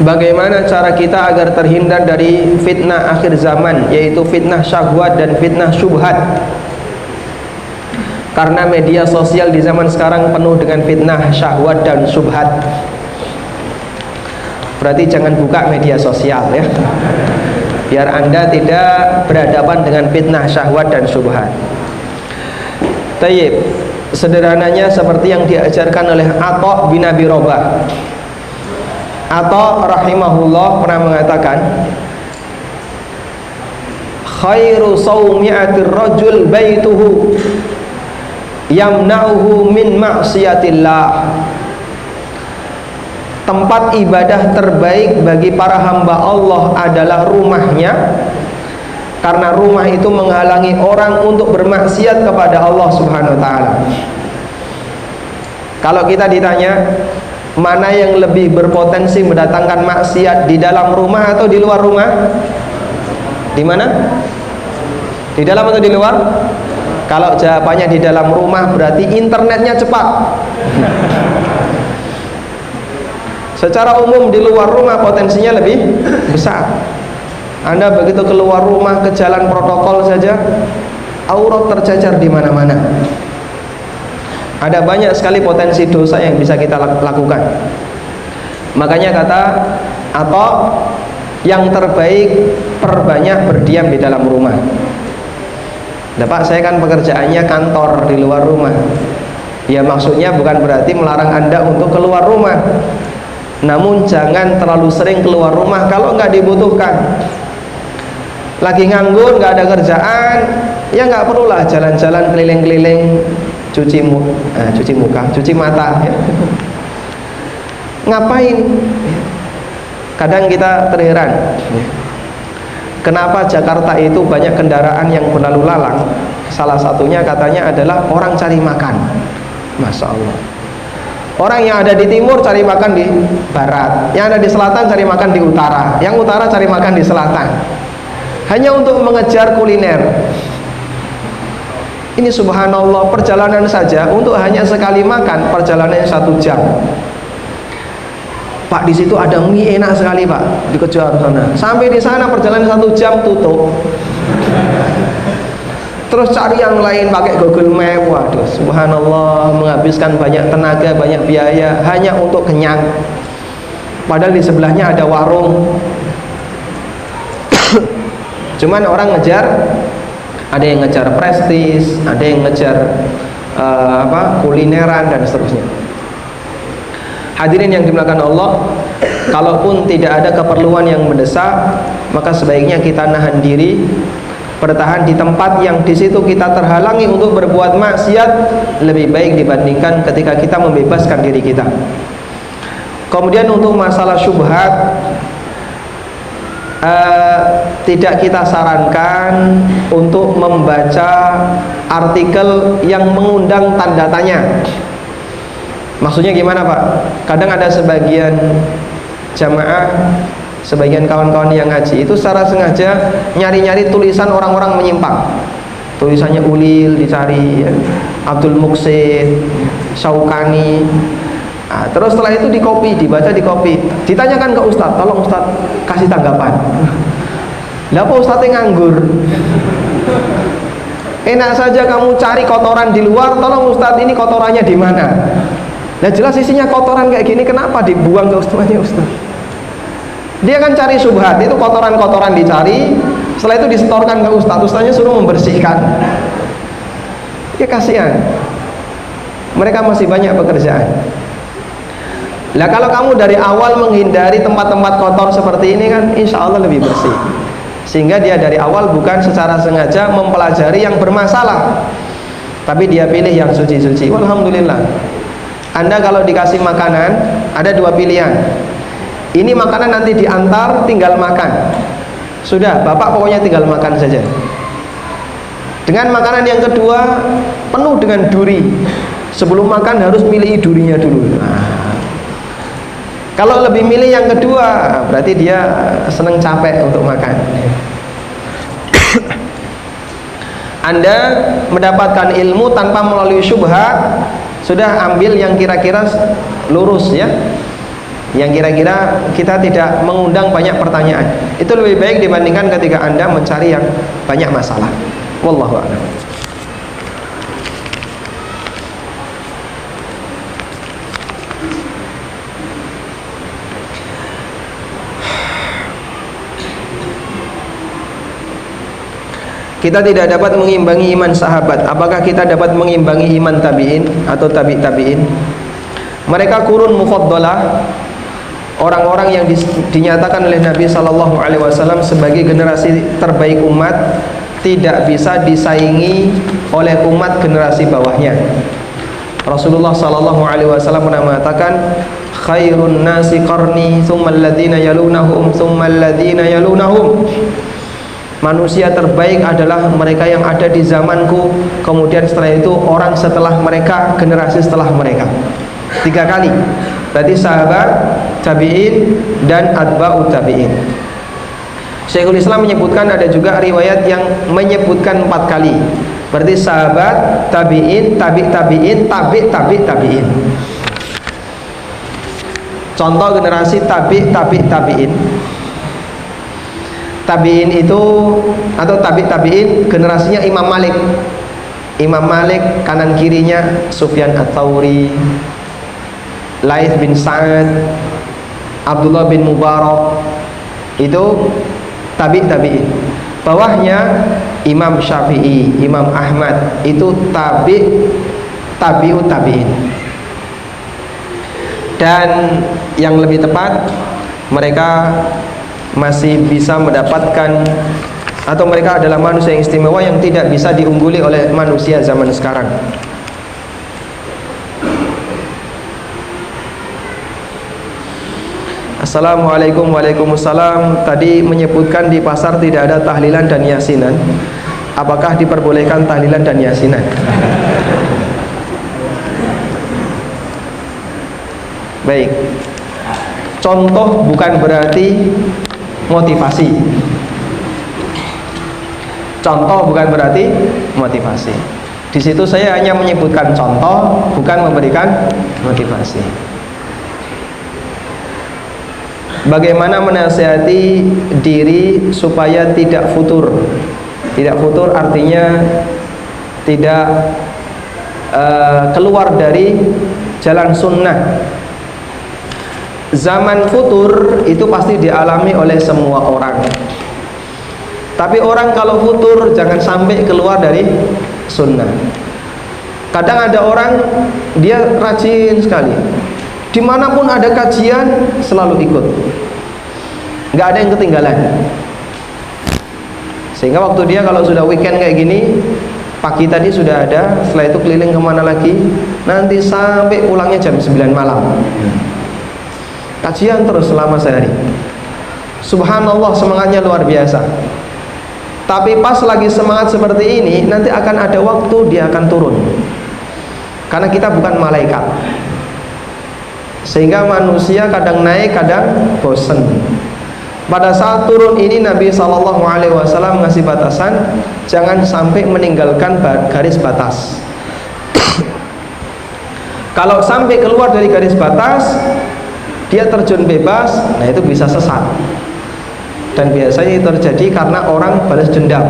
bagaimana cara kita agar terhindar dari fitnah akhir zaman, yaitu fitnah syahwat dan fitnah syubhat. Karena media sosial di zaman sekarang penuh dengan fitnah syahwat dan syubhat. Berarti jangan buka media sosial ya, biar Anda tidak berhadapan dengan fitnah syahwat dan syubhat. Tayyib, sederhananya seperti yang diajarkan oleh Atha bin Abi Rabah. Atha rahimahullah pernah mengatakan, khairu sawmi'atir rajul baituhu yamna'uhu min ma'siyatillah. Tempat ibadah terbaik bagi para hamba Allah adalah rumahnya, karena rumah itu menghalangi orang untuk bermaksiat kepada Allah Subhanahu wa taala. Kalau kita ditanya mana yang lebih berpotensi mendatangkan maksiat, di dalam rumah atau di luar rumah? Di mana? Di dalam atau di luar? Kalau jawabannya di dalam rumah, berarti internetnya cepat. Secara umum di luar rumah potensinya lebih besar. Anda begitu keluar rumah ke jalan protokol saja, aurat tercecer di mana-mana. Ada banyak sekali potensi dosa yang bisa kita lakukan. Makanya kata atau yang terbaik perbanyak berdiam di dalam rumah. Nah, Pak, saya kan pekerjaannya kantor di luar rumah. Ya, maksudnya bukan berarti melarang Anda untuk keluar rumah. Namun jangan terlalu sering keluar rumah kalau nggak dibutuhkan. Lagi nganggur, nggak ada kerjaan, ya nggak perlulah jalan-jalan keliling-keliling, cuci muka, cuci mata ya. Ngapain? Kadang kita terheran, kenapa Jakarta itu banyak kendaraan yang berlalu lalang. Salah satunya katanya adalah orang cari makan. Masya Allah. Orang yang ada di timur cari makan di barat, yang ada di selatan cari makan di utara, yang utara cari makan di selatan, hanya untuk mengejar kuliner. Ini subhanallah, perjalanan saja untuk hanya sekali makan, perjalanannya 1 jam. Pak, di situ ada mie enak sekali Pak, dikejar sana. Sampai di sana perjalanan 1 jam tutup. Terus cari yang lain pakai Google Map. Waduh, subhanallah, menghabiskan banyak tenaga, banyak biaya hanya untuk kenyang. Padahal di sebelahnya ada warung. Cuman orang ngejar, ada yang ngejar prestis, ada yang ngejar kulineran dan seterusnya. Hadirin yang dimuliakan Allah, kalaupun tidak ada keperluan yang mendesak, maka sebaiknya kita nahan diri, bertahan di tempat yang di situ kita terhalangi untuk berbuat maksiat, lebih baik dibandingkan ketika kita membebaskan diri kita. Kemudian untuk masalah syubhat, tidak kita sarankan untuk membaca artikel yang mengundang tanda tanya. Maksudnya gimana Pak? Kadang ada sebagian jamaah, sebagian kawan-kawan yang ngaji itu secara sengaja nyari-nyari tulisan orang-orang menyimpang. Tulisannya Ulil dicari, ya, Abdul Muqsid, Syaukani. Nah, terus setelah itu dikopi, dibaca, dikopi, ditanyakan ke Ustadz, tolong Ustadz kasih tanggapan. Lah apa Ustadznya nganggur? Enak saja kamu cari kotoran di luar, tolong Ustadz ini kotorannya di mana? Nah jelas isinya kotoran kayak gini, kenapa dibuang ke Ustadznya Ustadz? Dia kan cari subhat, itu kotoran-kotoran dicari, setelah itu disetorkan ke Ustadz, Ustadznya suruh membersihkan. Ya kasihan, mereka masih banyak pekerjaan. Nah kalau kamu dari awal menghindari tempat-tempat kotor seperti ini kan insya Allah lebih bersih. Sehingga dia dari awal bukan secara sengaja mempelajari yang bermasalah, tapi dia pilih yang suci-suci. Alhamdulillah. Anda kalau dikasih makanan ada 2 pilihan. Ini makanan nanti diantar, tinggal makan. Sudah, Bapak pokoknya tinggal makan saja. Dengan makanan yang kedua penuh dengan duri. Sebelum makan harus milih durinya dulu. Kalau lebih milih yang kedua, berarti dia seneng capek untuk makan. Anda mendapatkan ilmu tanpa melalui syubhat, sudah ambil yang kira-kira lurus ya. yang kira-kira kita tidak mengundang banyak pertanyaan. Itu lebih baik dibandingkan ketika Anda mencari yang banyak masalah. Wallahu a'lam. Kita tidak dapat mengimbangi iman sahabat. Apakah kita dapat mengimbangi iman tabi'in atau tabi'in? Mereka kurun mufaddalah, orang-orang yang dinyatakan oleh Nabi sallallahu alaihi wasallam sebagai generasi terbaik umat, tidak bisa disaingi oleh umat generasi bawahnya. Rasulullah sallallahu alaihi wasallam pernah mengatakan, khairun nasi qarni, tsummal ladzina yalunahum, tsummal ladzina yalunahum. Manusia terbaik adalah mereka yang ada di zamanku, kemudian setelah itu orang setelah mereka, generasi setelah mereka. 3 kali. Berarti sahabat, tabi'in, dan atba'ut tabi'in. Syekhul Islam menyebutkan ada juga riwayat yang menyebutkan 4 kali. Berarti sahabat, tabi'in, tabi'in, tabi'in. Contoh generasi tabi'in. Tabi'in itu atau tabi'in generasinya Imam Malik. Imam Malik, kanan kirinya Sufyan Ats-Tsauri, Laits bin Sa'ad, Abdullah bin Mubarak. Itu tabi'in. Bawahnya Imam Syafi'i, Imam Ahmad. Itu tabi'ut tabi'in. Dan yang lebih tepat, mereka masih bisa mendapatkan, atau mereka adalah manusia yang istimewa yang tidak bisa diungguli oleh manusia zaman sekarang. Assalamualaikum. Waalaikumsalam. Tadi menyebutkan di pasar tidak ada tahlilan dan yasinan. Apakah diperbolehkan tahlilan dan yasinan? Baik. Contoh bukan berarti motivasi. Contoh bukan berarti motivasi. Di situ saya hanya menyebutkan contoh, bukan memberikan motivasi. Bagaimana menasihati diri supaya tidak futur? Tidak futur artinya tidak keluar dari jalan sunnah. Zaman futur itu pasti dialami oleh semua orang. Tapi orang kalau futur jangan sampai keluar dari sunnah. Kadang ada orang dia rajin sekali, dimanapun ada kajian selalu ikut, nggak ada yang ketinggalan. Sehingga waktu dia kalau sudah weekend kayak gini, pagi tadi sudah ada, setelah itu keliling kemana lagi, nanti sampai pulangnya jam 9 malam. Kajian terus selama sehari. Subhanallah, semangatnya luar biasa. Tapi pas lagi semangat seperti ini, nanti akan ada waktu dia akan turun. Karena kita bukan malaikat. Sehingga manusia kadang naik, kadang bosan. Pada saat turun ini Nabi SAW ngasih batasan, jangan sampai meninggalkan garis batas. Kalau sampai keluar dari garis batas, dia terjun bebas, nah itu bisa sesat. Dan biasanya itu terjadi karena orang balas dendam.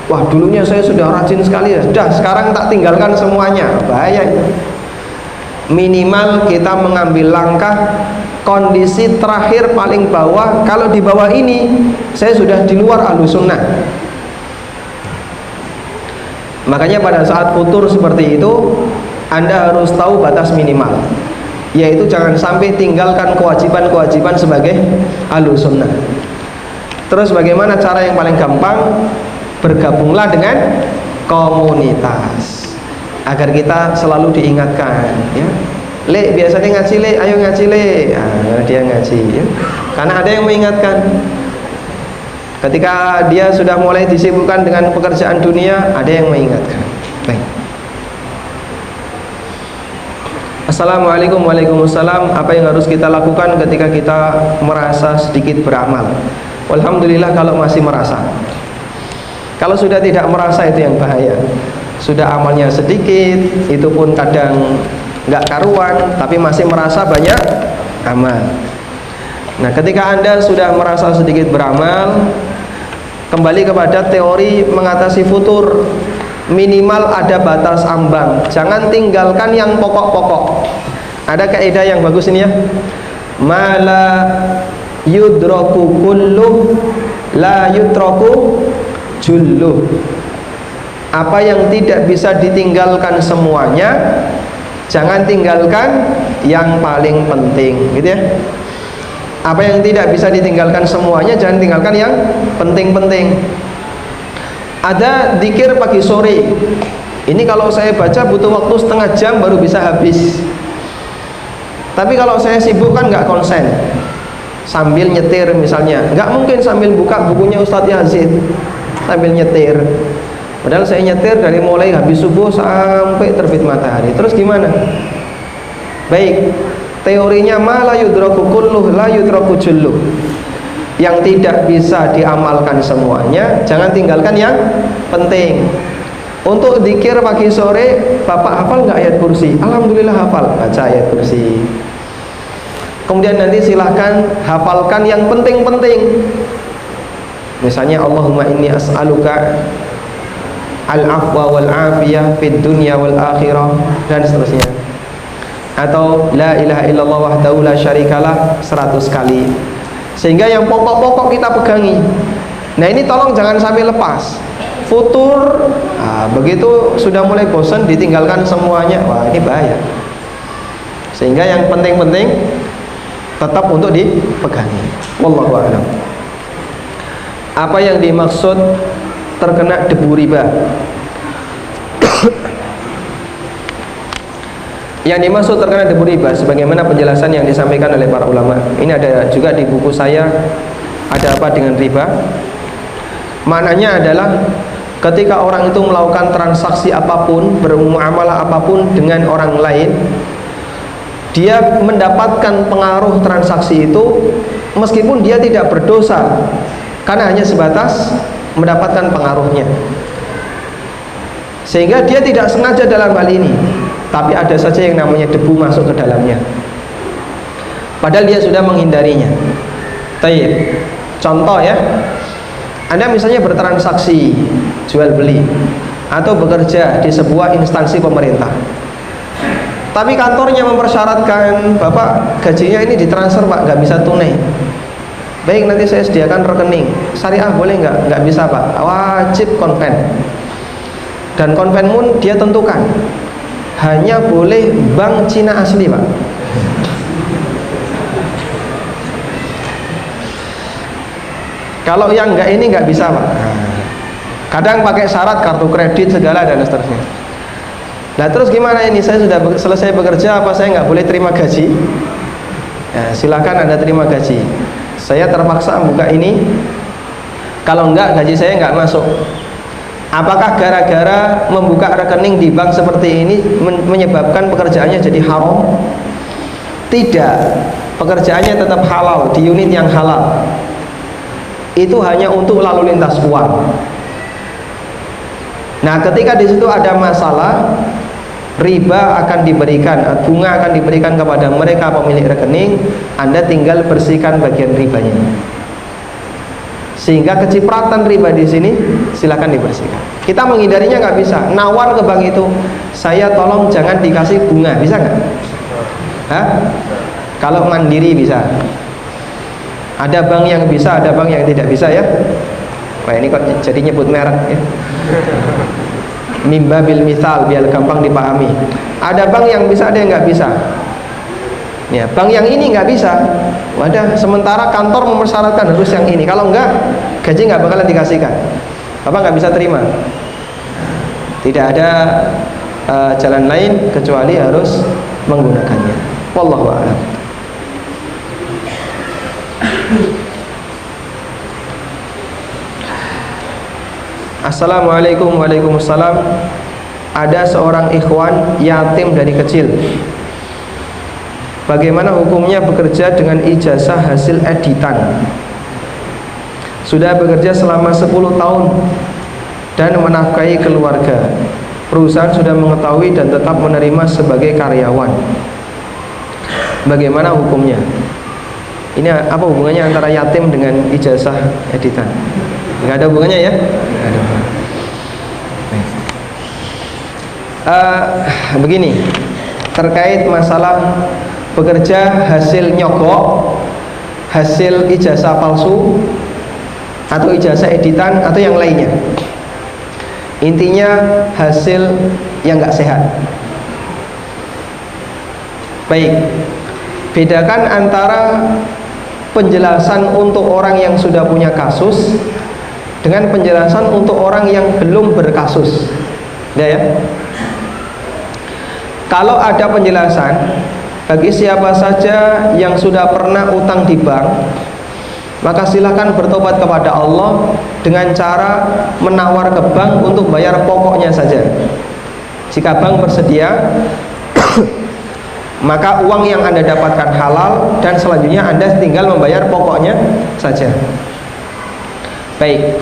Wah, dulunya saya sudah rajin sekali ya, sudah sekarang tak tinggalkan semuanya. Bahaya itu. Minimal kita mengambil langkah kondisi terakhir paling bawah. Kalau di bawah ini saya sudah di luar ahlussunnah. Makanya pada saat futur seperti itu, Anda harus tahu batas minimal, yaitu jangan sampai tinggalkan kewajiban-kewajiban sebagai ahlussunnah. Terus bagaimana cara yang paling gampang? Bergabunglah dengan komunitas agar kita selalu diingatkan, ya. Le, biasanya ngaji le, ayo ngaji le. Nah, dia ngaji, ya. Karena ada yang mengingatkan. Ketika dia sudah mulai disibukkan dengan pekerjaan dunia, ada yang mengingatkan. Baik. Assalamualaikum. Waalaikumsalam. Apa yang harus kita lakukan ketika kita merasa sedikit beramal? Alhamdulillah kalau masih merasa. Kalau sudah tidak merasa itu yang bahaya. Sudah amalnya sedikit, itu pun kadang nggak karuan, tapi masih merasa banyak amal. Nah, ketika Anda sudah merasa sedikit beramal, kembali kepada teori mengatasi futur. Minimal ada batas ambang. Jangan tinggalkan yang pokok-pokok. Ada kaidah yang bagus ini ya. Mala yudraku kulluh la yutraku julluh. Apa yang tidak bisa ditinggalkan semuanya, jangan tinggalkan yang paling penting, gitu ya. Apa yang tidak bisa ditinggalkan semuanya, jangan tinggalkan yang penting-penting. Ada zikir pagi sore. Ini kalau saya baca butuh waktu setengah jam baru bisa habis. Tapi kalau saya sibuk kan nggak konsen. Sambil nyetir misalnya, nggak mungkin sambil buka bukunya Ustadz Yazid sambil nyetir. Padahal saya nyetir dari mulai habis subuh sampai terbit matahari. Terus gimana? Baik, teorinya ma la yudraku kulluh la yudraku julluh. Yang tidak bisa diamalkan semuanya, jangan tinggalkan yang penting. Untuk zikir pagi sore, Bapak hafal nggak ayat kursi? Alhamdulillah hafal, baca ayat kursi. Kemudian nanti silahkan hafalkan yang penting-penting. Misalnya Allahumma inni as'aluka al-afwa wal afiyah fid dunya wal akhirah, dan seterusnya. Atau la ilaha illallah wahdahu la syarikalah 100 kali. Sehingga yang pokok-pokok kita pegangi. Nah, ini tolong jangan sampai lepas. Futur, begitu sudah mulai bosan ditinggalkan semuanya. Wah, ini bahaya. Sehingga yang penting-penting tetap untuk dipegangi. Wallahu a'lam. Apa yang dimaksud terkena debu riba? Yang dimaksud terkena debu riba, sebagaimana penjelasan yang disampaikan oleh para ulama. Ini ada juga di buku saya, Ada Apa Dengan Riba. Maknanya adalah ketika orang itu melakukan transaksi apapun, bermuamalah apapun dengan orang lain, dia mendapatkan pengaruh transaksi itu meskipun dia tidak berdosa, karena hanya sebatas mendapatkan pengaruhnya. Sehingga dia tidak sengaja dalam hal ini, tapi ada saja yang namanya debu masuk ke dalamnya, padahal dia sudah menghindarinya. Tayyib. Contoh ya, Anda misalnya bertransaksi jual beli atau bekerja di sebuah instansi pemerintah, tapi kantornya mempersyaratkan Bapak gajinya ini ditransfer Pak, nggak bisa tunai. Baik, nanti saya sediakan rekening syariah, boleh nggak? Nggak bisa Pak, wajib konven. Dan konven pun dia tentukan hanya boleh bank Cina asli Pak. Kalau yang enggak ini nggak bisa Pak. Kadang pakai syarat kartu kredit segala dan seterusnya. Nah terus gimana ini? Saya sudah selesai bekerja, apa saya nggak boleh terima gaji? Ya, silakan Anda terima gaji. Saya terpaksa buka ini. Kalau enggak, gaji saya nggak masuk. Apakah gara-gara membuka rekening di bank seperti ini menyebabkan pekerjaannya jadi haram? Tidak. Pekerjaannya tetap halal di unit yang halal. Itu hanya untuk lalu lintas uang. Nah, ketika di situ ada masalah, riba akan diberikan, bunga akan diberikan kepada mereka pemilik rekening. Anda tinggal bersihkan bagian ribanya. Sehingga kecipratan riba di sini silakan dibersihkan. Kita menghindarinya nggak bisa. Nawar ke bank itu, saya tolong jangan dikasih bunga, bisa nggak? Hah? Kalau mandiri bisa. Ada bank yang bisa, ada bank yang tidak bisa ya. Wah, ini kok jadi nyebut merek ya. Mimba bil misal, biar gampang dipahami. Ada bank yang bisa, ada yang nggak bisa. Ya, bank yang ini nggak bisa. Wadah, sementara kantor mempersyaratkan harus yang ini. Kalau enggak, gaji nggak bakalan dikasihkan. Bapak nggak bisa terima. Tidak ada jalan lain kecuali harus menggunakannya. Wallahu a'lam. Assalamualaikum. Waalaikumsalam. Ada seorang ikhwan yatim dari kecil. Bagaimana hukumnya bekerja dengan ijazah hasil editan? Sudah bekerja selama 10 tahun dan menafkahi keluarga. Perusahaan sudah mengetahui dan tetap menerima sebagai karyawan. Bagaimana hukumnya? Ini apa hubungannya antara yatim dengan ijazah editan? Nggak ada hubungannya ya? Nggak ada hubungannya. Begini, terkait masalah bekerja hasil nyogok, hasil ijazah palsu, atau ijazah editan, atau yang lainnya. Intinya hasil yang nggak sehat. Baik, bedakan antara penjelasan untuk orang yang sudah punya kasus dengan penjelasan untuk orang yang belum berkasus. Ya. Kalau ada penjelasan bagi siapa saja yang sudah pernah utang di bank, maka silakan bertobat kepada Allah dengan cara menawar ke bank untuk bayar pokoknya saja. Jika bank bersedia, maka uang yang Anda dapatkan halal dan selanjutnya Anda tinggal membayar pokoknya saja. Baik,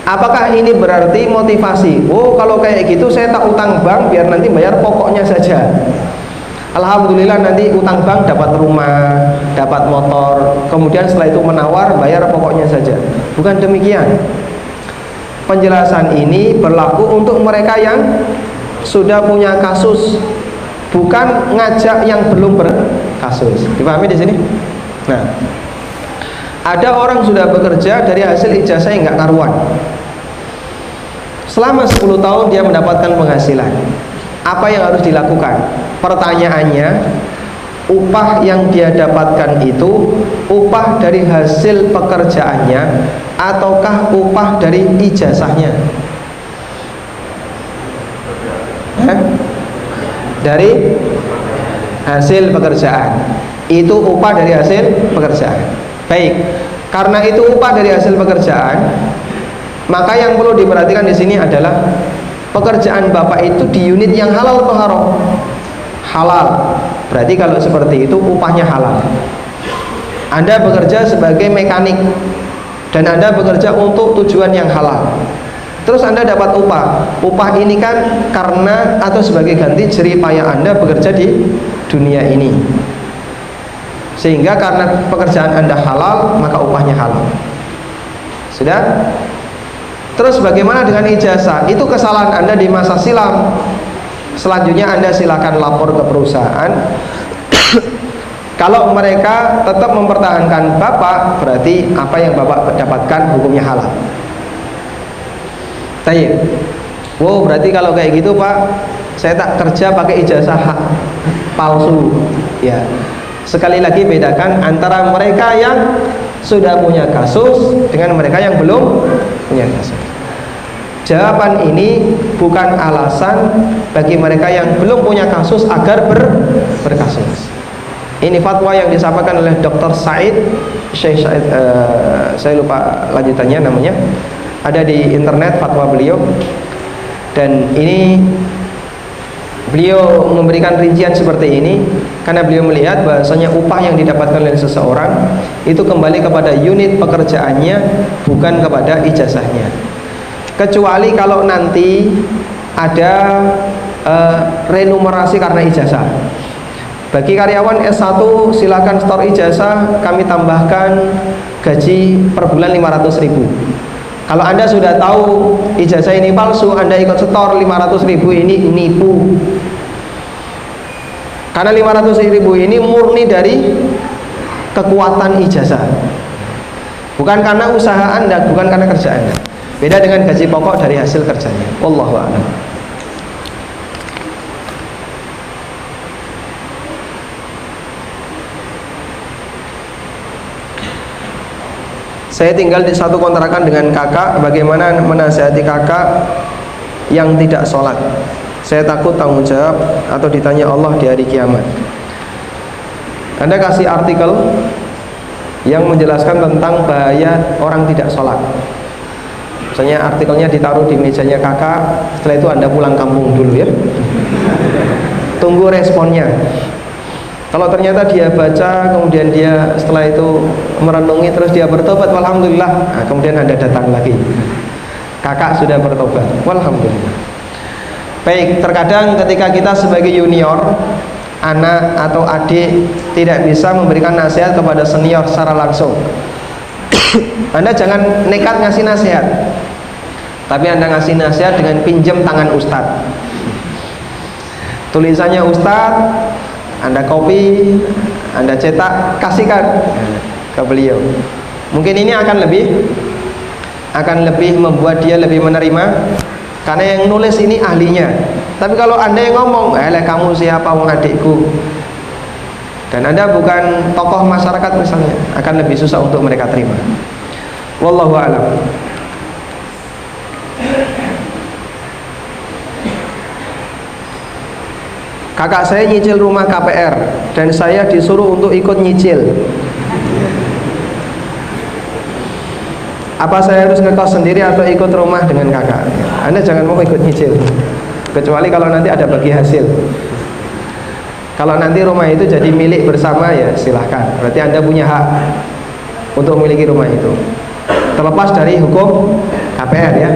apakah ini berarti motivasi? Oh, kalau kayak gitu saya tak utang bank biar nanti bayar pokoknya saja. Alhamdulillah nanti utang bank dapat rumah, dapat motor, kemudian setelah itu menawar bayar pokoknya saja. Bukan demikian. Penjelasan ini berlaku untuk mereka yang sudah punya kasus, bukan ngajak yang belum berkasus. Dipahami di sini? Nah, ada orang sudah bekerja dari hasil ijazah yang nggak karuan. Selama 10 tahun dia mendapatkan penghasilan. Apa yang harus dilakukan? Pertanyaannya, upah yang dia dapatkan itu upah dari hasil pekerjaannya ataukah upah dari ijazahnya? Dari hasil pekerjaan. Itu upah dari hasil pekerjaan. Baik, karena itu upah dari hasil pekerjaan, maka yang perlu diperhatikan di sini adalah pekerjaan Bapak itu di unit yang halal atau haram? Halal. Berarti kalau seperti itu upahnya halal. Anda bekerja sebagai mekanik dan Anda bekerja untuk tujuan yang halal. Terus Anda dapat upah. Upah ini kan karena atau sebagai ganti jerih payah Anda bekerja di dunia ini. Sehingga karena pekerjaan Anda halal, maka upahnya halal. Sudah? Terus bagaimana dengan ijazah? Itu kesalahan Anda di masa silam. Selanjutnya Anda silakan lapor ke perusahaan. Kalau mereka tetap mempertahankan Bapak, berarti apa yang Bapak dapatkan hukumnya halal. Baik. Wow, berarti kalau kayak gitu Pak, saya tak kerja pakai ijazah palsu. Ya. Sekali lagi bedakan antara mereka yang sudah punya kasus dengan mereka yang belum punya kasus. Jawaban ini bukan alasan bagi mereka yang belum punya kasus agar berkasus. Ini fatwa yang disampaikan oleh Dr. Said, Syekh Said, saya lupa lanjutannya namanya. Ada di internet fatwa beliau. Dan ini beliau memberikan rincian seperti ini karena beliau melihat bahasanya upah yang didapatkan oleh seseorang itu kembali kepada unit pekerjaannya, bukan kepada ijazahnya. Kecuali kalau nanti ada renumerasi karena ijazah. Bagi karyawan S1 silakan store ijazah, kami tambahkan gaji per bulan 500.000. Kalau Anda sudah tahu ijazah ini palsu, Anda ikut setor 500.000, ini nipu. Karena 500.000 ini murni dari kekuatan ijazah, bukan karena usaha Anda, bukan karena kerja Anda. Beda dengan gaji pokok dari hasil kerjanya. Wallahu a'lam. Saya tinggal di satu kontrakan dengan kakak. Bagaimana menasihati kakak yang tidak sholat? Saya takut tanggung jawab atau ditanya Allah di hari kiamat. Anda kasih artikel yang menjelaskan tentang bahaya orang tidak sholat. Misalnya artikelnya ditaruh di mejanya kakak. Setelah itu Anda pulang kampung dulu ya. Tunggu responnya. Kalau ternyata dia baca, kemudian dia setelah itu merenungi, terus dia bertobat, walhamdulillah. Nah, kemudian Anda datang lagi, kakak sudah bertobat, walhamdulillah. Baik, terkadang ketika kita sebagai junior, anak atau adik tidak bisa memberikan nasihat kepada senior secara langsung, Anda jangan nekat ngasih nasihat, tapi Anda ngasih nasihat dengan pinjam tangan ustadz. Tulisannya ustadz, Anda copy, Anda cetak, kasihkan ke beliau. Mungkin ini akan lebih membuat dia lebih menerima, karena yang nulis ini ahlinya. Tapi kalau Anda yang ngomong, kamu siapa, wong adikku, dan Anda bukan tokoh masyarakat misalnya, akan lebih susah untuk mereka terima. Wallahu a'lam. Kakak saya nyicil rumah KPR dan saya disuruh untuk ikut nyicil. Apa saya harus ngekos sendiri atau ikut rumah dengan kakak? Anda jangan mau ikut nyicil, kecuali kalau nanti ada bagi hasil. Kalau nanti rumah itu jadi milik bersama, ya silahkan. Berarti Anda punya hak untuk memiliki rumah itu, terlepas dari hukum KPR ya.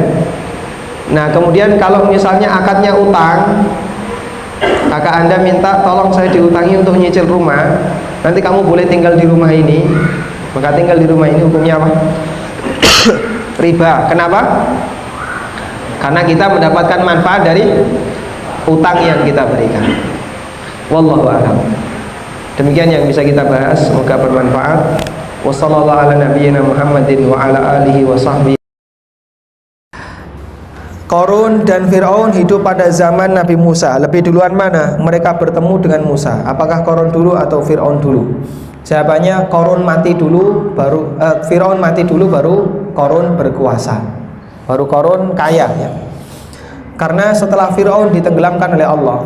Nah kemudian kalau misalnya akadnya utang, kakak Anda minta tolong saya diutangi untuk nyicil rumah, nanti kamu boleh tinggal di rumah ini, maka tinggal di rumah ini hukumnya apa? Riba. Kenapa? Karena kita mendapatkan manfaat dari utang yang kita berikan. Wallahu a'lam. Demikian yang bisa kita bahas, semoga bermanfaat. Wassallallahu ala nabiyyina Muhammadin wa ala alihi wa sahbihi. Qarun dan Fir'aun hidup pada zaman Nabi Musa. Lebih duluan mana mereka bertemu dengan Musa? Apakah Qarun dulu atau Fir'aun dulu? Jawabannya Qarun mati dulu, baru Fir'aun mati dulu, baru Qarun berkuasa, baru Qarun kaya ya. Karena setelah Fir'aun ditenggelamkan oleh Allah,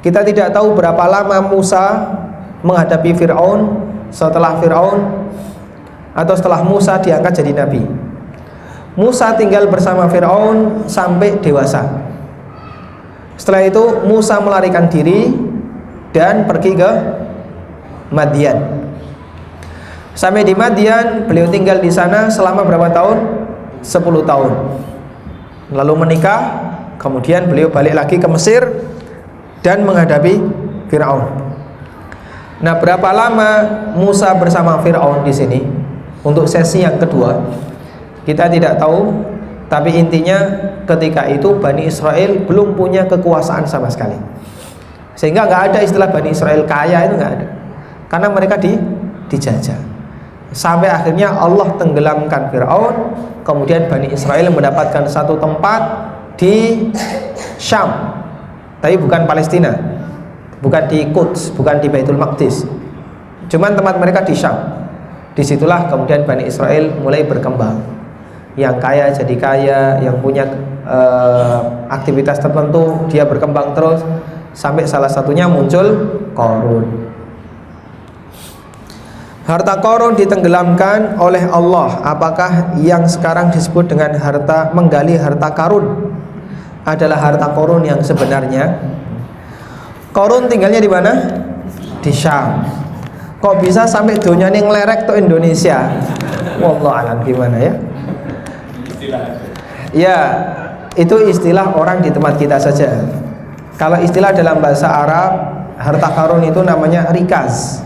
kita tidak tahu berapa lama Musa menghadapi Fir'aun setelah Fir'aun atau setelah Musa diangkat jadi nabi. Musa tinggal bersama Fir'aun sampai dewasa. Setelah itu Musa melarikan diri dan pergi ke Madian. Sampai di Madian, beliau tinggal di sana selama berapa tahun? 10 tahun. Lalu menikah, kemudian beliau balik lagi ke Mesir dan menghadapi Fir'aun. Nah, berapa lama Musa bersama Fir'aun di sini untuk sesi yang kedua? Kita tidak tahu, tapi intinya ketika itu Bani Israel belum punya kekuasaan sama sekali, sehingga nggak ada istilah Bani Israel kaya, itu nggak ada, karena mereka dijajah. Sampai akhirnya Allah tenggelamkan Fir'aun, kemudian Bani Israel mendapatkan satu tempat di Syam, tapi bukan Palestina, bukan di Quds, bukan di Baitul Maqdis, cuman tempat mereka di Syam. Disitulah kemudian Bani Israel mulai berkembang. Yang kaya jadi kaya, yang punya aktivitas tertentu dia berkembang terus, sampai salah satunya muncul Qarun. Harta Qarun ditenggelamkan oleh Allah. Apakah yang sekarang disebut dengan harta menggali harta karun adalah harta Qarun yang sebenarnya? Qarun tinggalnya di mana? Di Syam. Kok bisa sampai dunia ini ngelerek ke Indonesia? Wallahu alam, gimana ya? Ya, itu istilah orang di tempat kita saja. Kalau istilah dalam bahasa Arab, harta karun itu namanya rikaz.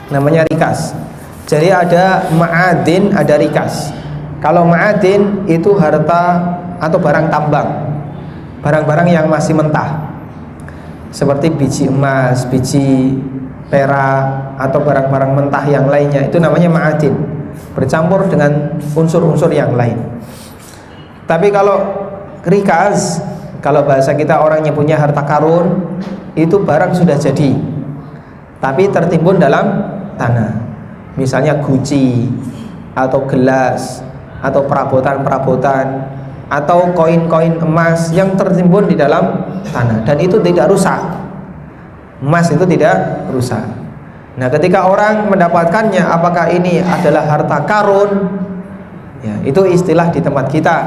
Namanya rikas. Jadi ada ma'adin, ada rikas. Kalau ma'adin itu harta atau barang tambang, barang-barang yang masih mentah, seperti biji emas, biji perak, atau barang-barang mentah yang lainnya, itu namanya ma'adin, bercampur dengan unsur-unsur yang lain. Tapi kalau rikas, kalau bahasa kita orangnya punya harta karun, itu barang sudah jadi tapi tertimbun dalam tanah, misalnya guci atau gelas atau perabotan-perabotan atau koin-koin emas yang tertimbun di dalam tanah, dan itu tidak rusak. Emas itu tidak rusak. Nah, ketika orang mendapatkannya, apakah ini adalah harta karun? Ya, itu istilah di tempat kita.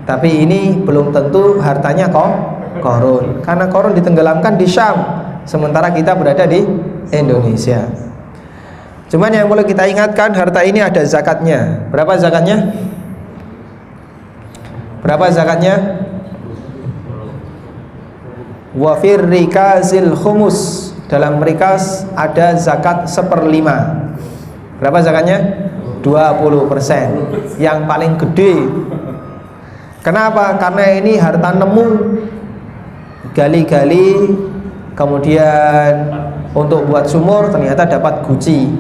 Tapi ini belum tentu hartanya Qarun, karena Qarun ditenggelamkan di Syam, sementara kita berada di Indonesia. Cuman yang perlu kita ingatkan, harta ini ada zakatnya. Berapa zakatnya? Berapa zakatnya? Wa fir rikazil khumus. dalam rikas ada zakat 1/5. Berapa zakatnya? 20%. Yang paling gede. Kenapa? Karena ini harta nemu, gali-gali, kemudian untuk buat sumur ternyata dapat guci.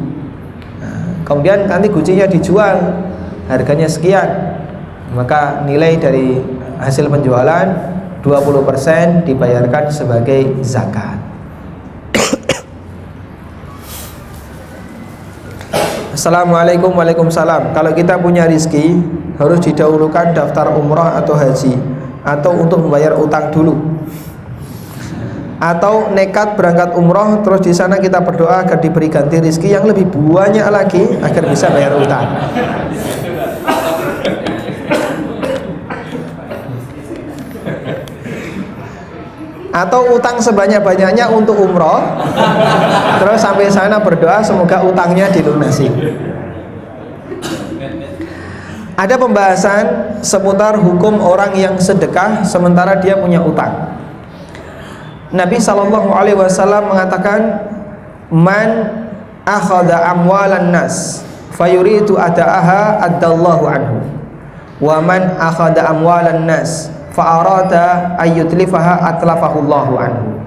Nah, kemudian nanti gucinya dijual, harganya sekian, maka nilai dari hasil penjualan 20% dibayarkan sebagai zakat. Assalamualaikum. Waalaikumsalam. Kalau kita punya rizki, harus didahulukan daftar umrah atau haji, atau untuk membayar utang dulu, atau nekat berangkat umrah terus di sana kita berdoa agar diberi ganti rizki yang lebih banyak lagi agar bisa bayar utang. Atau utang sebanyak-banyaknya untuk umroh, terus sampai sana berdoa semoga utangnya dilunasi. Ada pembahasan seputar hukum orang yang sedekah sementara dia punya utang. Nabi SAW mengatakan, man akhadha amwalan nas fayuridu ada'aha addallahu anhu, wa man akhadha amwalan nas fa'arada ayyutlifaha atlafahullahu anhu.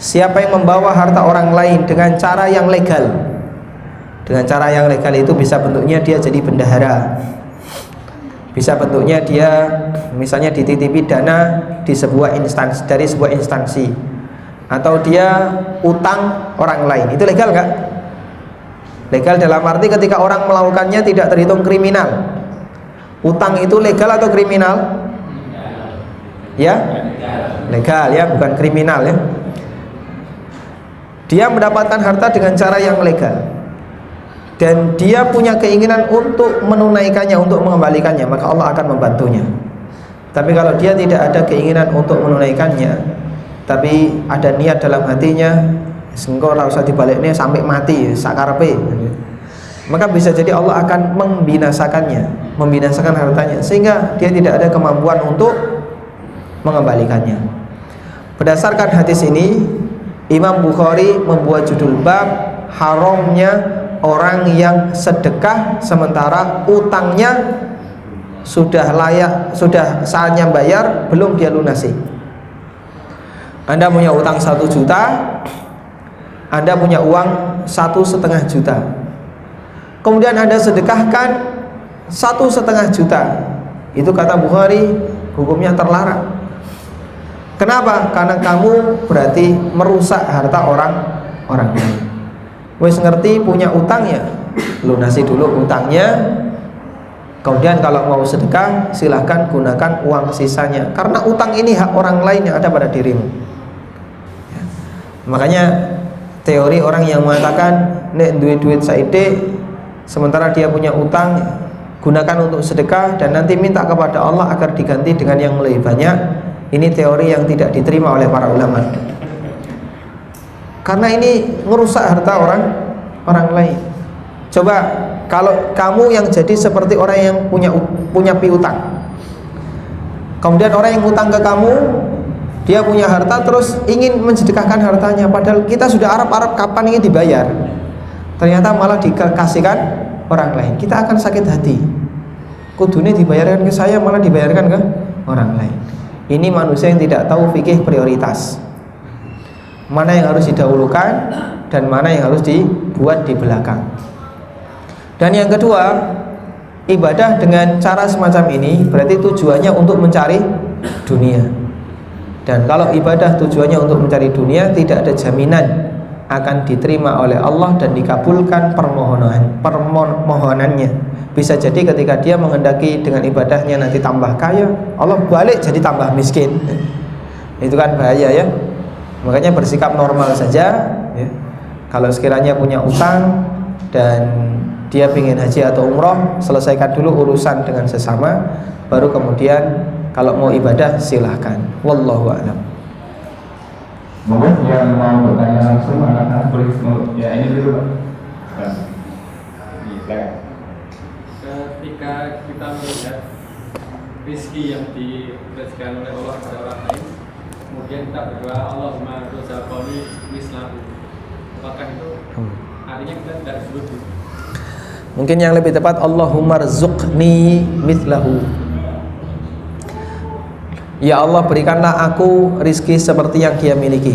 Siapa yang membawa harta orang lain dengan cara yang legal, dengan cara yang legal itu bisa bentuknya dia jadi bendahara, bisa bentuknya dia misalnya dititipi dana di sebuah instansi, dari sebuah instansi, atau dia utang orang lain. Itu legal nggak? Legal dalam arti ketika orang melakukannya tidak terhitung kriminal. Utang itu legal atau kriminal? Ya, legal ya, bukan kriminal ya. Dia mendapatkan harta dengan cara yang legal dan dia punya keinginan untuk menunaikannya, untuk mengembalikannya, maka Allah akan membantunya. Tapi kalau dia tidak ada keinginan untuk menunaikannya, tapi ada niat dalam hatinya, engkau ora usah dibaliknya sampai mati sakarepe, maka bisa jadi Allah akan membinasakannya, membinasakan hartanya sehingga dia tidak ada kemampuan untuk mengembalikannya. Berdasarkan hadis ini, Imam Bukhari membuat judul bab haramnya orang yang sedekah sementara utangnya sudah layak, sudah saatnya bayar, belum dia lunasi. Anda punya utang 1 juta, Anda punya uang 1,5 juta, kemudian Anda sedekahkan 1,5 juta. Itu kata Bukhari hukumnya terlarang. Kenapa? Karena kamu berarti merusak harta orang lain. Wes ngerti punya utang ya, lunasi dulu utangnya. Kemudian kalau mau sedekah silahkan gunakan uang sisanya, karena utang ini hak orang lain yang ada pada dirimu ya. Makanya teori orang yang mengatakan nek duit saide sementara dia punya utang, gunakan untuk sedekah dan nanti minta kepada Allah agar diganti dengan yang lebih banyak, ini teori yang tidak diterima oleh para ulama, karena ini merusak harta orang lain. Coba kalau kamu yang jadi seperti orang yang punya piutang, kemudian orang yang utang ke kamu, dia punya harta terus ingin mensedekahkan hartanya, padahal kita sudah arap-arap kapan ingin dibayar, ternyata malah dikasihkan orang lain, kita akan sakit hati. Kudune dibayarkan ke saya, malah dibayarkan ke orang lain. Ini manusia yang tidak tahu fikih prioritas, mana yang harus didahulukan dan mana yang harus dibuat di belakang. Dan yang kedua, ibadah dengan cara semacam ini berarti tujuannya untuk mencari dunia. Dan kalau ibadah tujuannya untuk mencari dunia, tidak ada jaminan akan diterima oleh Allah dan dikabulkan permohonannya. Bisa jadi ketika dia menghendaki dengan ibadahnya nanti tambah kaya, Allah balik jadi tambah miskin. Itu kan bahaya ya. Makanya bersikap normal saja ya. Kalau sekiranya punya utang dan dia ingin haji atau umroh, selesaikan dulu urusan dengan sesama, baru kemudian kalau mau ibadah silahkan. Wallahu a'lam. Mungkin yang mau bertanya langsung anak-anak boleh ya ini dulu Pak. Ketika kita melihat rezeki yang diberikan oleh Allah kepada orang lain, kemudian kita berdoa Allahumma rozaqani mislahu, apakah itu artinya kita tidak sebut gitu? Mungkin yang lebih tepat Allahumma rzuqni mithlahu. Ya Allah, berikanlah aku rizki seperti yang dia miliki.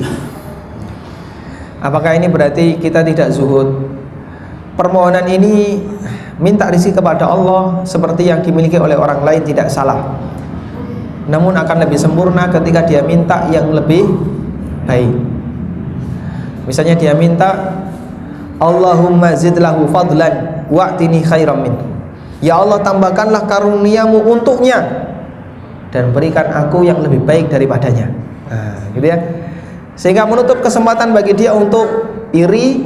Apakah ini berarti kita tidak zuhud? Permohonan ini minta rizki kepada Allah seperti yang dimiliki oleh orang lain tidak salah, namun akan lebih sempurna ketika dia minta yang lebih baik. Misalnya dia minta Allahumma zidlahu fadlan wa'tini khairam min. Ya Allah, tambahkanlah karuniamu untuknya dan berikan aku yang lebih baik daripadanya. Nah, gitu ya. Sehingga menutup kesempatan bagi dia untuk iri,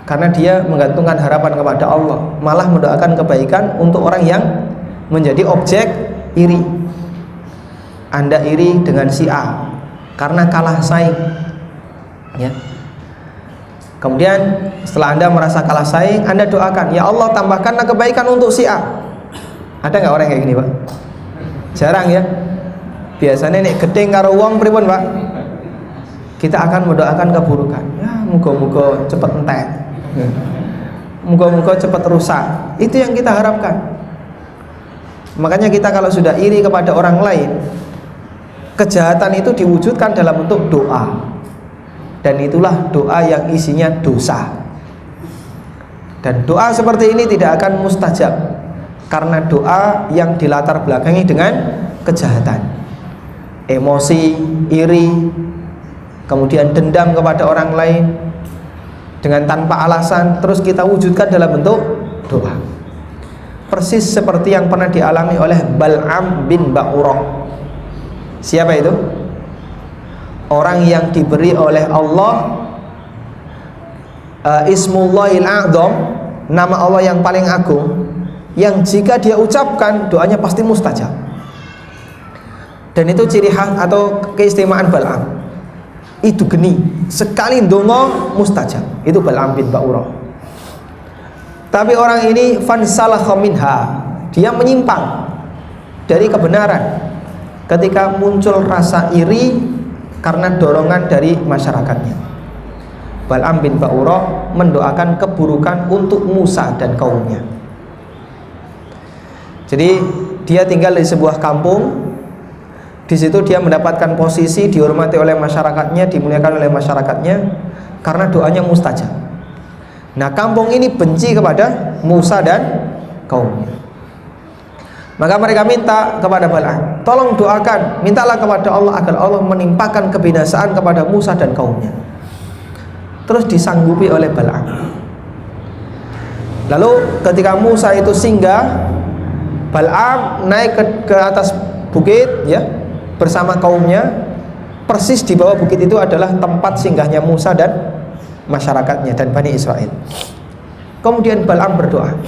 karena dia menggantungkan harapan kepada Allah, malah mendoakan kebaikan untuk orang yang menjadi objek iri. Anda iri dengan si A karena kalah saing, ya. Kemudian setelah Anda merasa kalah saing, Anda doakan, ya Allah, tambahkanlah kebaikan untuk si A. Ada nggak orang kayak gini, Pak? Jarang ya. Biasanya nek gedeng karo wong pripun, Pak? Kita akan mendoakan keburukan. Ya, muga-muga cepet entek. Muga-muga cepet rusak. Itu yang kita harapkan. Makanya kita kalau sudah iri kepada orang lain, kejahatan itu diwujudkan dalam bentuk doa. Dan itulah doa yang isinya dosa. Dan doa seperti ini tidak akan mustajab, karena doa yang dilatar belakangi dengan kejahatan, emosi, iri, kemudian dendam kepada orang lain dengan tanpa alasan, terus kita wujudkan dalam bentuk doa. Persis seperti yang pernah dialami oleh Bal'am bin Ba'urah. Siapa itu? Orang yang diberi oleh Allah Ismullahil A'zam, nama Allah yang paling agung, yang jika dia ucapkan doanya pasti mustajab. Dan itu ciri khas atau keistimewaan Bal'am. Itu geni, sekali ndonga mustajab. Itu Bal'am bin Ba'urah. Tapi orang ini fansalakha minha, dia menyimpang dari kebenaran ketika muncul rasa iri karena dorongan dari masyarakatnya. Bal'am bin Ba'urah mendoakan keburukan untuk Musa dan kaumnya. Jadi dia tinggal di sebuah kampung. Di situ dia mendapatkan posisi, dihormati oleh masyarakatnya, dimuliakan oleh masyarakatnya karena doanya mustajab. Nah, kampung ini benci kepada Musa dan kaumnya. Maka mereka minta kepada Bal'am, tolong doakan, mintalah kepada Allah agar Allah menimpakan kebinasaan kepada Musa dan kaumnya. Terus disanggupi oleh Bal'am. Lalu ketika Musa itu singgah, Bal'am naik ke atas bukit, ya, bersama kaumnya. Persis di bawah bukit itu adalah tempat singgahnya Musa dan masyarakatnya dan Bani Israel. Kemudian Bal'am berdoa.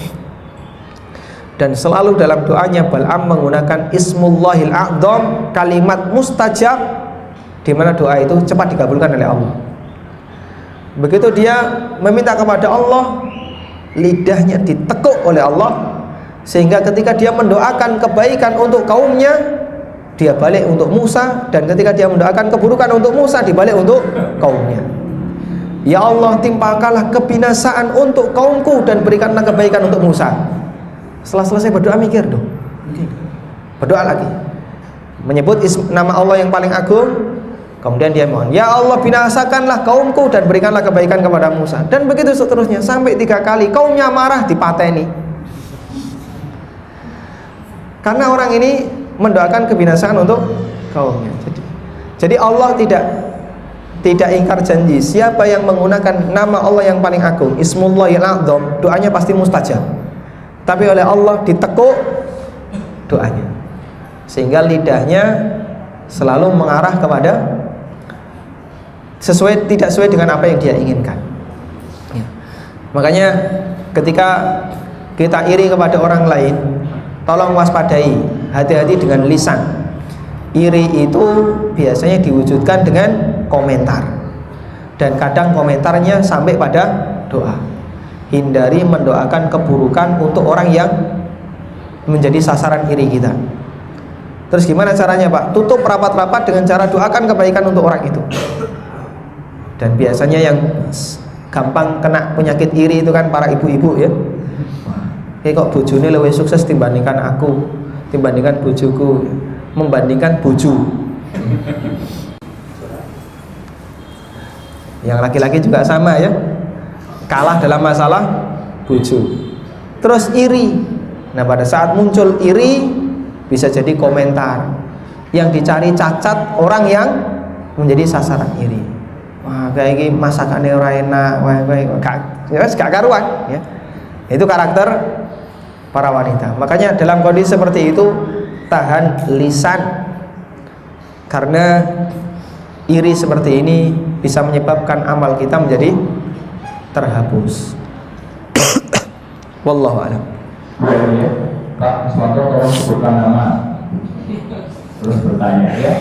Dan selalu dalam doanya Bal'am menggunakan Ismullahil A'zam, kalimat mustajab, di mana doa itu cepat dikabulkan oleh Allah. Begitu dia meminta kepada Allah, lidahnya ditekuk oleh Allah, sehingga ketika dia mendoakan kebaikan untuk kaumnya, dia balik untuk Musa, dan ketika dia mendoakan keburukan untuk Musa, dibalik untuk kaumnya. Ya Allah, timpakanlah kebinasaan untuk kaumku dan berikanlah kebaikan untuk Musa. Setelah selesai berdoa, mikir dong, berdoa lagi, menyebut nama Allah yang paling agung. Kemudian dia mohon, ya Allah, binasakanlah kaumku dan berikanlah kebaikan kepada Musa. Dan begitu seterusnya sampai 3 kali. Kaumnya marah, dipateni. Karena orang ini mendoakan kebinasaan untuk kaumnya. Jadi Allah tidak ingkar janji. Siapa yang menggunakan nama Allah yang paling agung, Ismullahil A'zam, doanya pasti mustajab. Tapi oleh Allah ditekuk doanya, sehingga lidahnya selalu mengarah kepada tidak sesuai dengan apa yang dia inginkan, ya. Makanya ketika kita iri kepada orang lain, tolong waspadai, hati-hati dengan lisan. Iri itu biasanya diwujudkan dengan komentar, dan kadang komentarnya sampai pada doa. Hindari mendoakan keburukan untuk orang yang menjadi sasaran iri kita. Terus gimana caranya Pak? Tutup rapat-rapat dengan cara doakan kebaikan untuk orang itu. Dan biasanya yang gampang kena penyakit iri itu kan para ibu-ibu ya. Kok bojone lebih sukses dibandingkan aku, dibandingkan bojoku, membandingkan bojo. Yang laki-laki juga sama ya, kalah dalam masalah bojo. Terus iri. Nah pada saat muncul iri, bisa jadi komentar yang dicari cacat orang yang menjadi sasaran iri. Wah kayak gini masakannya ora enak, wah gak karuan ya. Itu karakter para wanita. Makanya dalam kondisi seperti itu tahan lisan, karena iri seperti ini bisa menyebabkan amal kita menjadi terhapus. Wallahu a'lam. Ya, Pak Iswanto tolong sebutkan nama. Terus bertanya ya.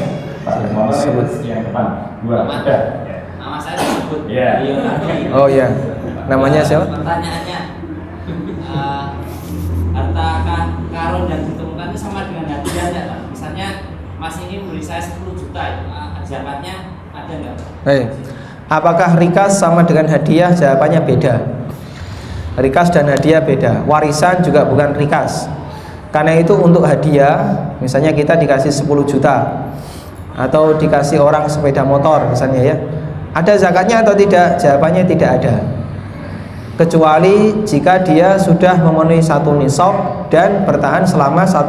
Pak Iswanto sebut yang depan. Dua. Ada. Nama saya disebut. Iya. Oh ya, namanya siapa? Pertanyaannya, harta karun yang ditemukan itu sama dengan hadiah enggak Pak? Misalnya Mas ini beri saya 10 juta, zakatnya ada enggak? Apakah rikas sama dengan hadiah? Jawabannya beda. Rikas dan hadiah beda. Warisan juga bukan rikas. Karena itu untuk hadiah, misalnya kita dikasih 10 juta atau dikasih orang sepeda motor misalnya ya, ada zakatnya atau tidak? Jawabannya tidak ada, kecuali jika dia sudah memenuhi 1 nisab dan bertahan selama 1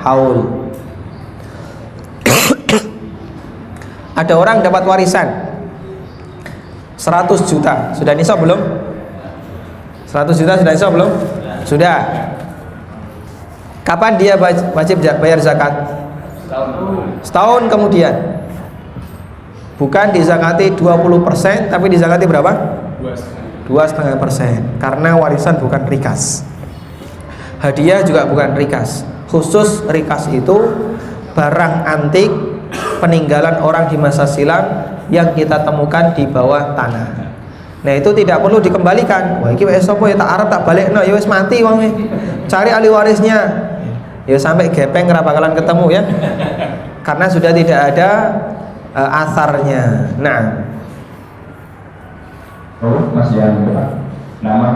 haul. Ada orang dapat warisan 100 juta, sudah nisab belum? 100 juta sudah nisab belum? Sudah. Kapan dia wajib bayar zakat? Setahun kemudian. Bukan dizakati 20%, tapi dizakati berapa? 2,5%. Karena warisan bukan rikas. Hadiah juga bukan rikas. Khusus rikas itu barang antik peninggalan orang di masa silam yang kita temukan di bawah tanah. Nah itu tidak perlu dikembalikan. Wah iki wis sapa ya tak arep tak balekno ya wis mati wong e. Cari ahli warisnya. Ya sampai gepeng ora bakalan ketemu ya. Karena sudah tidak ada asarnya. Nah. Oh, masih yang depan. Nama.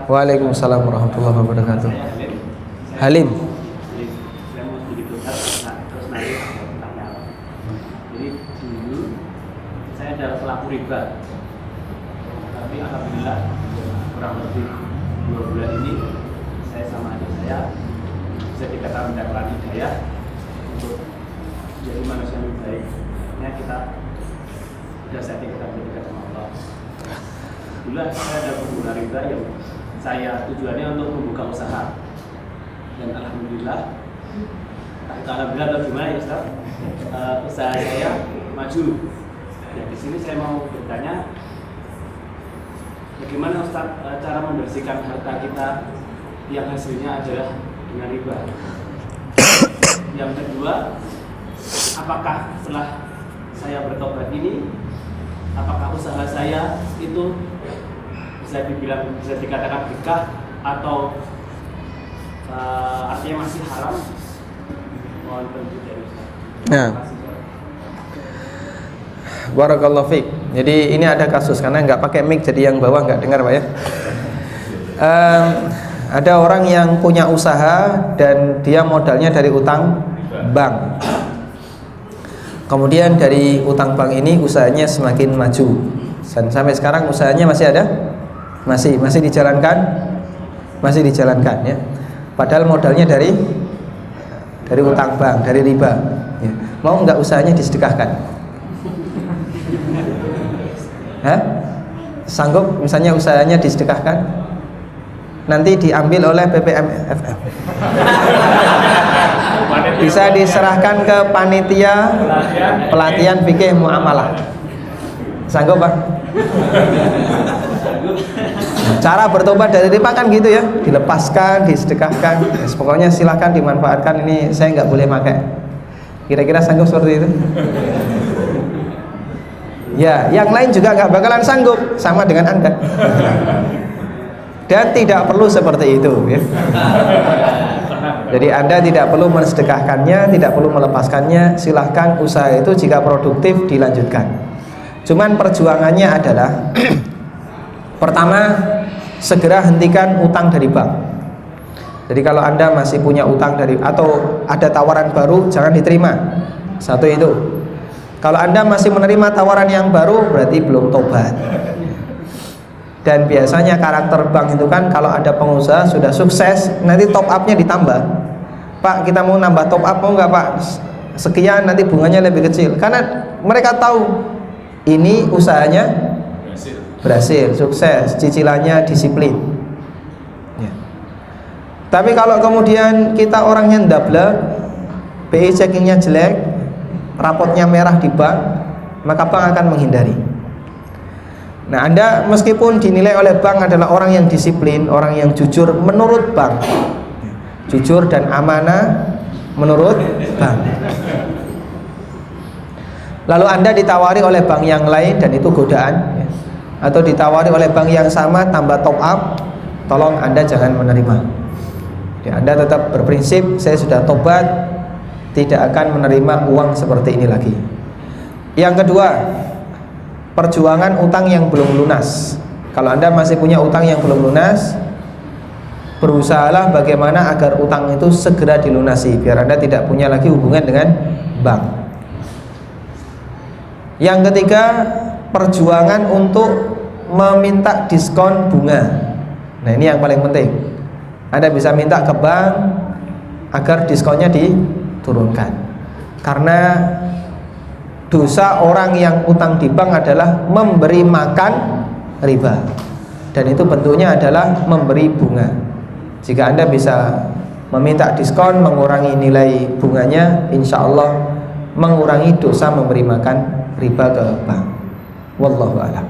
Waalaikumsalam warahmatullahi wabarakatuh. Halim. Saya mau sedikit terus naik pertanyaan. Jadi dulu saya adalah pelaku riba, tapi alhamdulillah kurang lebih 2 bulan ini saya sama adik saya bisa dikatakan mendapatkan hidayah untuk jadi manusia yang lebih baik. Artinya kita sudah setting kita menjadi sama Allah. Dulu saya ada pengguna riba yang saya tujuannya untuk membuka usaha. Dan alhamdulillah atau gimana ya Ustaz, usaha saya maju. Ya di sini saya mau bertanya, bagaimana Ustaz cara membersihkan harta kita yang hasilnya adalah dengan riba? Yang kedua, apakah setelah saya bertobat ini, apakah usaha saya itu bisa dikatakan berkah atau artinya masih haram? Mohon penjelasan dari Ustaz. Nah. Barakallahu fiik. Jadi ini ada kasus karena nggak pakai mic jadi yang bawah nggak dengar Pak ya. Ada orang yang punya usaha dan dia modalnya dari utang bank. Kemudian dari utang bank ini usahanya semakin maju. Dan sampai sekarang usahanya masih ada? Masih dijalankan? Masih dijalankan ya. Padahal modalnya dari utang bank, dari riba ya. Mau nggak usahanya disedekahkan? Hah? Sanggup misalnya usahanya disedekahkan? Nanti diambil oleh BPMFM. Bisa diserahkan ke panitia pelatihan fikih muamalah. Sanggup Pak? Cara bertobat dari riba kan gitu ya, dilepaskan, disedekahkan. Pokoknya silahkan dimanfaatkan. Ini saya nggak boleh pakai. Kira-kira sanggup seperti itu? Ya, yang lain juga nggak bakalan sanggup, sama dengan Anda. Dan tidak perlu seperti itu ya. Jadi Anda tidak perlu mensedekahkannya, tidak perlu melepaskannya. Silahkan usaha itu jika produktif dilanjutkan. Cuman perjuangannya adalah pertama, segera hentikan utang dari bank. Jadi kalau Anda masih punya utang dari atau ada tawaran baru, jangan diterima. Satu itu. Kalau Anda masih menerima tawaran yang baru, berarti belum tobat. Dan biasanya karakter bank itu kan, kalau ada pengusaha sudah sukses, nanti top up-nya ditambah. Pak, kita mau nambah top up, mau nggak Pak? Sekian, nanti bunganya lebih kecil. Karena mereka tahu ini usahanya berhasil, sukses, cicilannya disiplin ya. Tapi kalau kemudian kita orangnya ndablek, BI checkingnya jelek, rapotnya merah di bank, maka bank akan menghindari. Nah, Anda meskipun dinilai oleh bank adalah orang yang disiplin, orang yang jujur menurut bank, jujur dan amanah menurut bank, lalu Anda ditawari oleh bank yang lain dan itu godaan ya, atau ditawari oleh bank yang sama tambah top up, tolong Anda jangan menerima ya. Anda tetap berprinsip, saya sudah tobat, tidak akan menerima uang seperti ini lagi. Yang kedua, perjuangan utang yang belum lunas. Kalau Anda masih punya utang yang belum lunas, berusahalah bagaimana agar utang itu segera dilunasi, biar Anda tidak punya lagi hubungan dengan bank. Yang ketiga, perjuangan untuk meminta diskon bunga. Nah, ini yang paling penting. Anda bisa minta ke bank agar diskonnya diturunkan. Karena dosa orang yang utang di bank adalah memberi makan riba, dan itu bentuknya adalah memberi bunga. Jika Anda bisa meminta diskon, mengurangi nilai bunganya, insya Allah mengurangi dosa memberi makan riba ke bank. Wallahu a'lam.